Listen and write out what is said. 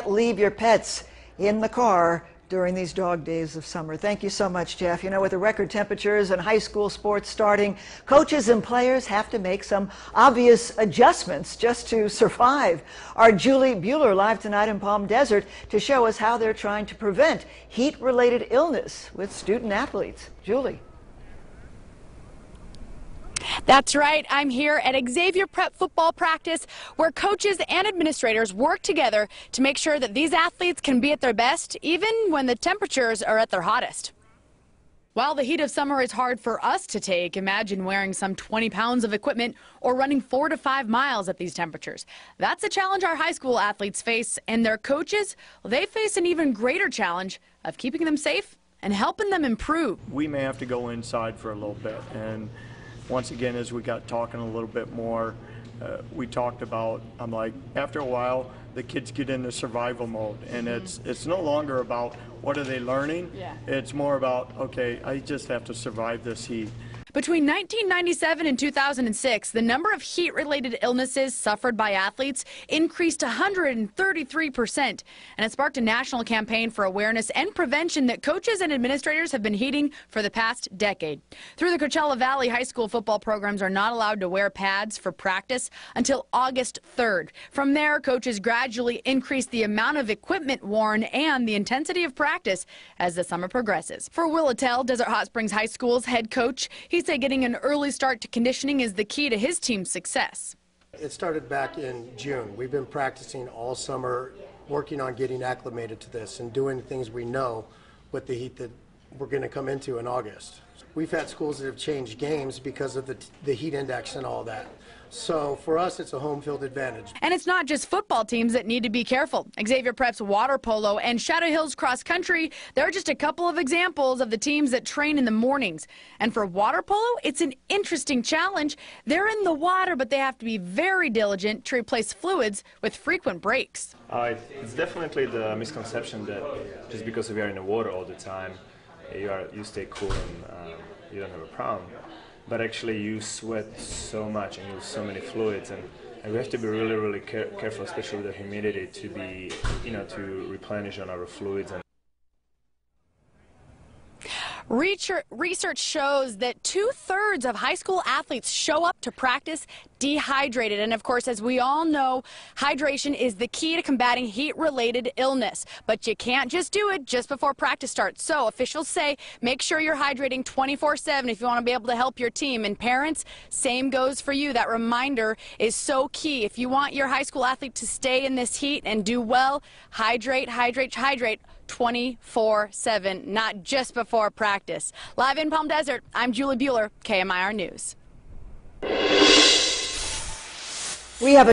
can't leave your pets in the car during these dog days of summer. Thank you so much, Jeff. You know, with the record temperatures and high school sports starting, coaches and players have to make some obvious adjustments just to survive. Our Julie Bueller live tonight in Palm Desert to show us how they're trying to prevent heat-related illness with student athletes. Julie. That's right. I'm here at Xavier Prep football practice where coaches and administrators work together to make sure that these athletes can be at their best even when the temperatures are at their hottest. While the heat of summer is hard for us to take, imagine wearing some 20 pounds of equipment or running 4 to 5 miles at these temperatures. That's a challenge our high school athletes face, and their coaches, well, they face an even greater challenge of keeping them safe and helping them improve. We may have to go inside for a little bit, and once again, as we got talking a little bit more, we talked about, I'm like, after a while, the kids get into survival mode, and it's no longer about what are they learning. Yeah. It's more about, okay, I just have to survive this heat. Between 1997 and 2006, the number of heat-related illnesses suffered by athletes increased 133%, and it sparked a national campaign for awareness and prevention that coaches and administrators have been heeding for the past decade. Through the Coachella Valley, high school football programs are not allowed to wear pads for practice until August 3rd. From there, coaches gradually increase the amount of equipment worn and the intensity of practice as the summer progresses. For Will Attell, Desert Hot Springs High School's head coach, he said getting an early start to conditioning is the key to his team's success. It started back in June. We've been practicing all summer, working on getting acclimated to this and doing the things we know with the heat that we're going to come into in August. We've had schools that have changed games because of the heat index and all that. So for us, it's a home field advantage. And it's not just football teams that need to be careful. Xavier Prep's water polo and Shadow Hills cross country, they're just a couple of examples of the teams that train in the mornings. And for water polo, it's an interesting challenge. They're in the water, but they have to be very diligent to replace fluids with frequent breaks. It's definitely the misconception that just because we are in the water all the time, you stay cool and you don't have a problem. But actually you sweat so much and use so many fluids, and we have to be really, really careful, especially with the humidity, to be, to replenish on our fluids. Research shows that 2/3 of high school athletes show up to practice dehydrated. And of course, as we all know, hydration is the key to combating heat-related illness. But you can't just do it just before practice starts. So officials say make sure you're hydrating 24/7 if you want to be able to help your team. And parents, same goes for you. That reminder is so key. If you want your high school athlete to stay in this heat and do well, hydrate, hydrate, hydrate 24/7, not just before practice. Live in Palm Desert, I'm Julie Bueller, KMIR News. We have a